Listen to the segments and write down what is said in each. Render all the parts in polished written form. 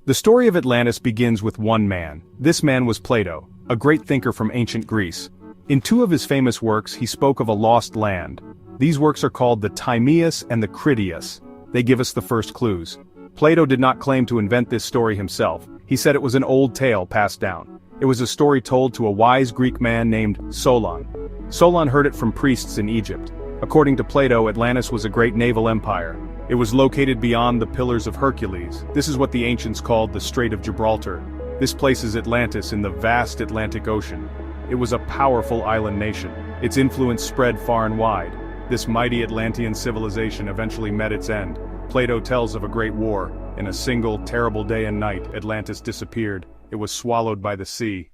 The story of Atlantis begins with one man. This man was Plato, a great thinker from ancient Greece. In two of his famous works he spoke of a lost land. These works are called the Timaeus and the Critias. They give us the first clues. Plato did not claim to invent this story himself. He said it was an old tale passed down. It was a story told to a wise Greek man named Solon. Solon heard it from priests in Egypt. According to Plato, Atlantis was a great naval empire. It was located beyond the Pillars of Hercules. This is what the ancients called the Strait of Gibraltar. This places Atlantis in the vast Atlantic Ocean. It was a powerful island nation. Its influence spread far and wide. This mighty Atlantean civilization eventually met its end. Plato tells of a great war. In a single, terrible day and night, Atlantis disappeared. It was swallowed by the sea.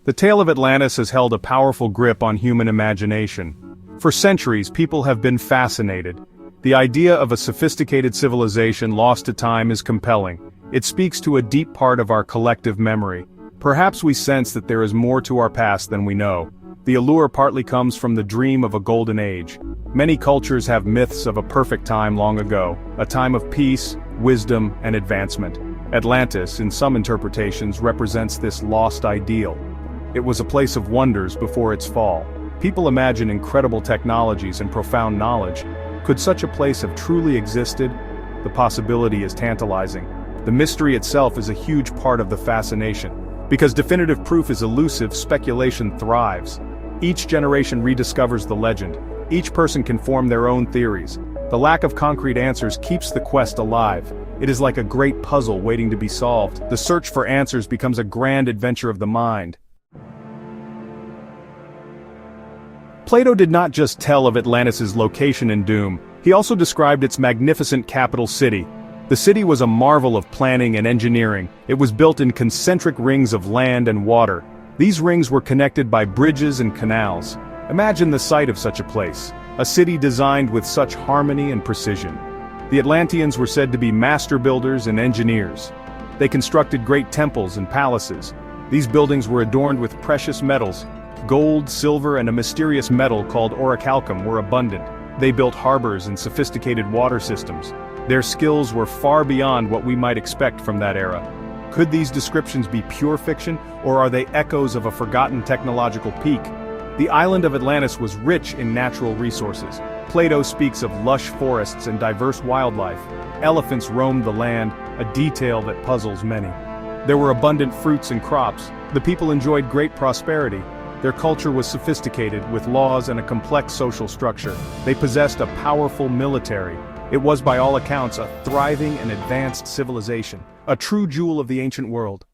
The tale of Atlantis has held a powerful grip on human imagination. For centuries, people have been fascinated. The idea of a sophisticated civilization lost to time is compelling. It speaks to a deep part of our collective memory. Perhaps we sense that there is more to our past than we know. The allure partly comes from the dream of a golden age. Many cultures have myths of a perfect time long ago, a time of peace, wisdom, and advancement. Atlantis, in some interpretations, represents this lost ideal. It was a place of wonders before its fall. People imagine incredible technologies and profound knowledge. Could such a place have truly existed? The possibility is tantalizing. The mystery itself is a huge part of the fascination. Because definitive proof is elusive, speculation thrives. Each generation rediscovers the legend. Each person can form their own theories. The lack of concrete answers keeps the quest alive. It is like a great puzzle waiting to be solved. The search for answers becomes a grand adventure of the mind. Plato did not just tell of Atlantis' location and doom, he also described its magnificent capital city. The city was a marvel of planning and engineering. It was built in concentric rings of land and water. These rings were connected by bridges and canals. Imagine the sight of such a place, a city designed with such harmony and precision. The Atlanteans were said to be master builders and engineers. They constructed great temples and palaces. These buildings were adorned with precious metals. Gold, silver, and a mysterious metal called orichalcum were abundant. They built harbors and sophisticated water systems. Their skills were far beyond what we might expect from that era. Could these descriptions be pure fiction, or are they echoes of a forgotten technological peak? The island of Atlantis was rich in natural resources. Plato speaks of lush forests and diverse wildlife. Elephants roamed the land, a detail that puzzles many. There were abundant fruits and crops. The people enjoyed great prosperity. Their culture was sophisticated, with laws and a complex social structure. They possessed a powerful military. It was by all accounts a thriving and advanced civilization, a true jewel of the ancient world.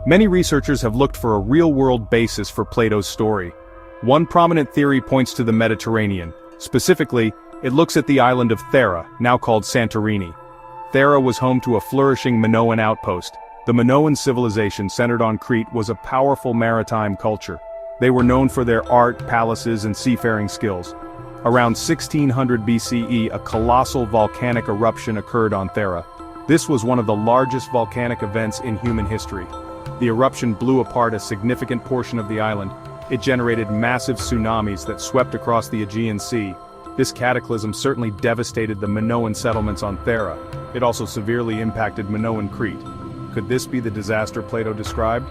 Many researchers have looked for a real-world basis for Plato's story. One prominent theory points to the Mediterranean. Specifically, it looks at the island of Thera, now called Santorini. Thera was home to a flourishing Minoan outpost. The Minoan civilization centered on Crete was a powerful maritime culture. They were known for their art, palaces, and seafaring skills. Around 1600 BCE, a colossal volcanic eruption occurred on Thera. This was one of the largest volcanic events in human history. The eruption blew apart a significant portion of the island. It generated massive tsunamis that swept across the Aegean Sea. This cataclysm certainly devastated the Minoan settlements on Thera. It also severely impacted Minoan Crete. Could this be the disaster Plato described?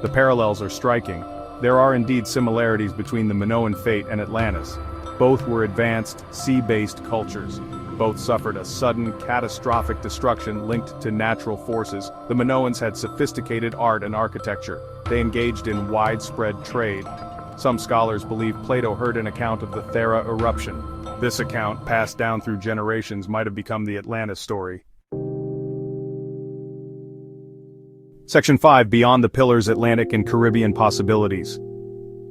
The parallels are striking. There are indeed similarities between the Minoan fate and Atlantis. Both were advanced, sea-based cultures. Both suffered a sudden, catastrophic destruction linked to natural forces. The Minoans had sophisticated art and architecture. They engaged in widespread trade. Some scholars believe Plato heard an account of the Thera eruption. This account, passed down through generations, might have become the Atlantis story. Section 5. Beyond the Pillars: Atlantic and Caribbean Possibilities.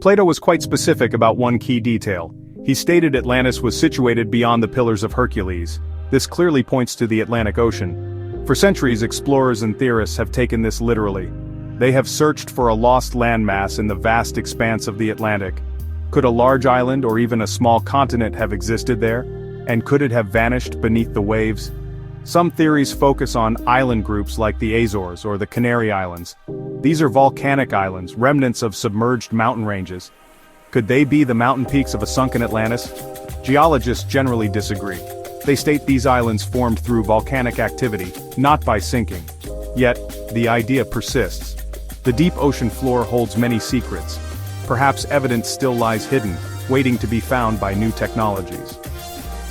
Plato was quite specific about one key detail. He stated Atlantis was situated beyond the Pillars of Hercules. This clearly points to the Atlantic Ocean. For centuries, explorers and theorists have taken this literally. They have searched for a lost landmass in the vast expanse of the Atlantic. Could a large island or even a small continent have existed there? And could it have vanished beneath the waves? Some theories focus on island groups like the Azores or the Canary Islands. These are volcanic islands, remnants of submerged mountain ranges. Could they be the mountain peaks of a sunken Atlantis? Geologists generally disagree. They state these islands formed through volcanic activity, not by sinking. Yet, the idea persists. The deep ocean floor holds many secrets. Perhaps evidence still lies hidden, waiting to be found by new technologies.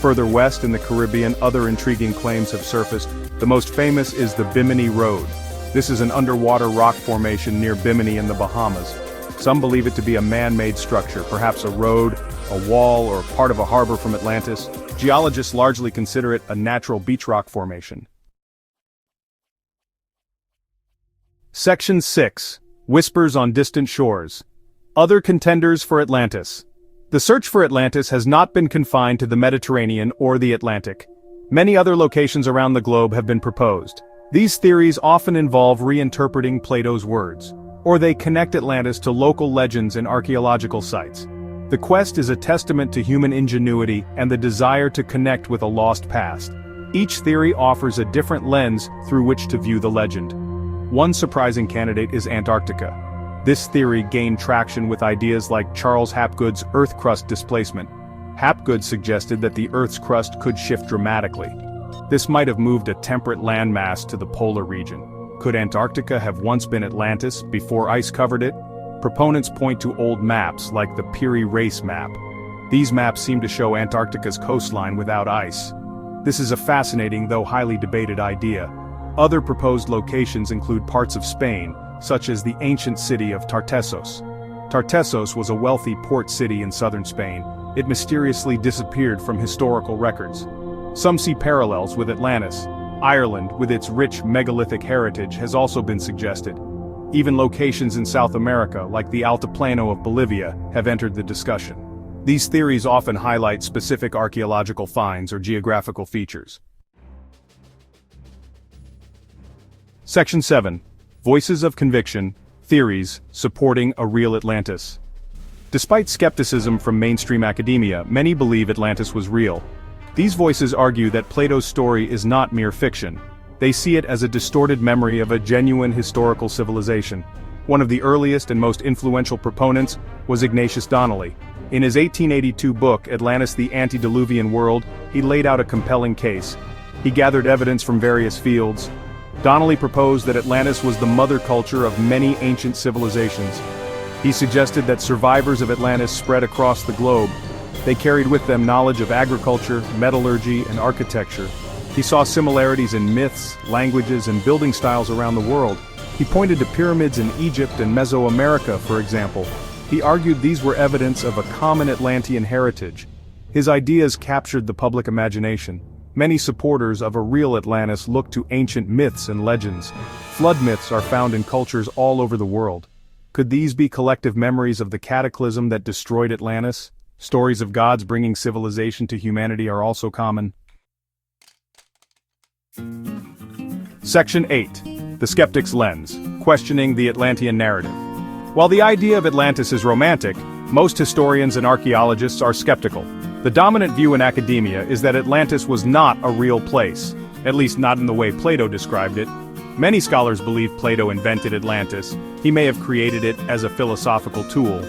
Further west in the Caribbean, other intriguing claims have surfaced. The most famous is the Bimini Road. This is an underwater rock formation near Bimini in the Bahamas. Some believe it to be a man-made structure, perhaps a road, a wall, or part of a harbor from Atlantis. Geologists largely consider it a natural beach rock formation. Section 6. Whispers on Distant Shores. Other contenders for Atlantis. The search for Atlantis has not been confined to the Mediterranean or the Atlantic. Many other locations around the globe have been proposed. These theories often involve reinterpreting Plato's words, or they connect Atlantis to local legends and archaeological sites. The quest is a testament to human ingenuity and the desire to connect with a lost past. Each theory offers a different lens through which to view the legend. One surprising candidate is Antarctica. This theory gained traction with ideas like Charles Hapgood's Earth crust displacement. Hapgood suggested that the Earth's crust could shift dramatically. This might have moved a temperate landmass to the polar region. Could Antarctica have once been Atlantis before ice covered it? Proponents point to old maps like the Peary Race map. These maps seem to show Antarctica's coastline without ice. This is a fascinating though highly debated idea. Other proposed locations include parts of Spain, such as the ancient city of Tartessos. Tartessos was a wealthy port city in southern Spain. It mysteriously disappeared from historical records. Some see parallels with Atlantis. Ireland, with its rich megalithic heritage, has also been suggested. Even locations in South America, like the Altiplano of Bolivia, have entered the discussion. These theories often highlight specific archaeological finds or geographical features. Section 7. Voices of Conviction, Theories Supporting a Real Atlantis. Despite skepticism from mainstream academia, many believe Atlantis was real. These voices argue that Plato's story is not mere fiction. They see it as a distorted memory of a genuine historical civilization. One of the earliest and most influential proponents was Ignatius Donnelly. In his 1882 book, Atlantis: The Antediluvian World, he laid out a compelling case. He gathered evidence from various fields. Donnelly proposed that Atlantis was the mother culture of many ancient civilizations. He suggested that survivors of Atlantis spread across the globe. They carried with them knowledge of agriculture, metallurgy, and architecture. He saw similarities in myths, languages, and building styles around the world. He pointed to pyramids in Egypt and Mesoamerica, for example. He argued these were evidence of a common Atlantean heritage. His ideas captured the public imagination. Many supporters of a real Atlantis look to ancient myths and legends. Flood myths are found in cultures all over the world. Could these be collective memories of the cataclysm that destroyed Atlantis? Stories of gods bringing civilization to humanity are also common. Section 8. The Skeptic's Lens, Questioning the Atlantean Narrative. While the idea of Atlantis is romantic, most historians and archaeologists are skeptical. The dominant view in academia is that Atlantis was not a real place, at least not in the way Plato described it. Many scholars believe Plato invented Atlantis. He may have created it as a philosophical tool,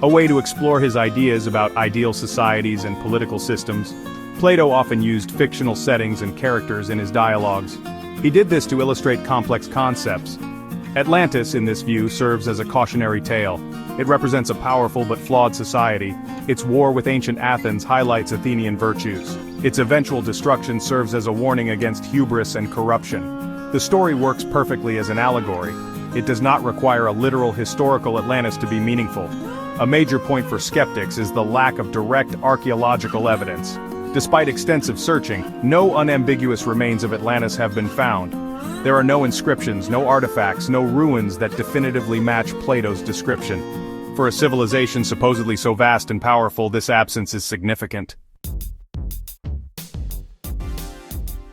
a way to explore his ideas about ideal societies and political systems. Plato often used fictional settings and characters in his dialogues. He did this to illustrate complex concepts. Atlantis, in this view, serves as a cautionary tale. It represents a powerful but flawed society. Its war with ancient Athens highlights Athenian virtues. Its eventual destruction serves as a warning against hubris and corruption. The story works perfectly as an allegory. It does not require a literal historical Atlantis to be meaningful. A major point for skeptics is the lack of direct archaeological evidence. Despite extensive searching, no unambiguous remains of Atlantis have been found. There are no inscriptions, no artifacts, no ruins that definitively match Plato's description. For a civilization supposedly so vast and powerful, this absence is significant.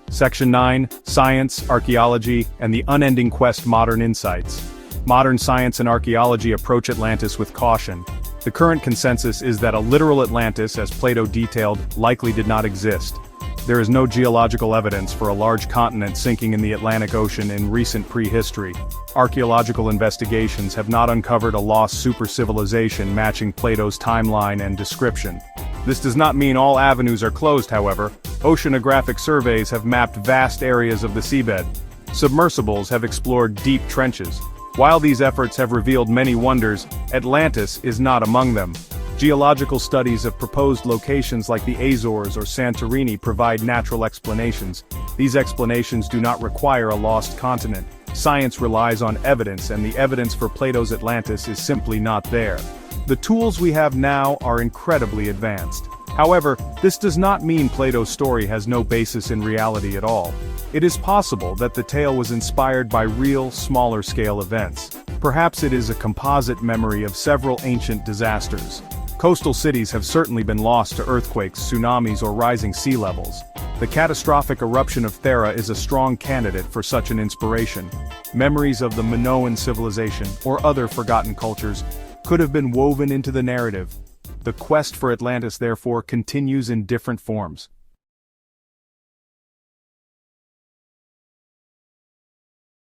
Section 9. Science, Archaeology, and the Unending Quest. Modern Insights. Modern science and archaeology approach Atlantis with caution. The current consensus is that a literal Atlantis, as Plato detailed, likely did not exist. there is no geological evidence for a large continent sinking in the Atlantic Ocean in recent prehistory. Archaeological investigations have not uncovered a lost supercivilization matching Plato's timeline and description. This does not mean all avenues are closed, however. Oceanographic surveys have mapped vast areas of the seabed. Submersibles have explored deep trenches. While these efforts have revealed many wonders, Atlantis is not among them. Geological studies have proposed locations like the Azores or Santorini provide natural explanations. These explanations do not require a lost continent. Science relies on evidence, and the evidence for Plato's Atlantis is simply not there. The tools we have now are incredibly advanced. However, this does not mean Plato's story has no basis in reality at all. It is possible that the tale was inspired by real, smaller-scale events. Perhaps it is a composite memory of several ancient disasters. Coastal cities have certainly been lost to earthquakes, tsunamis, or rising sea levels. The catastrophic eruption of Thera is a strong candidate for such an inspiration. Memories of the Minoan civilization, or other forgotten cultures, could have been woven into the narrative. The quest for Atlantis therefore continues in different forms.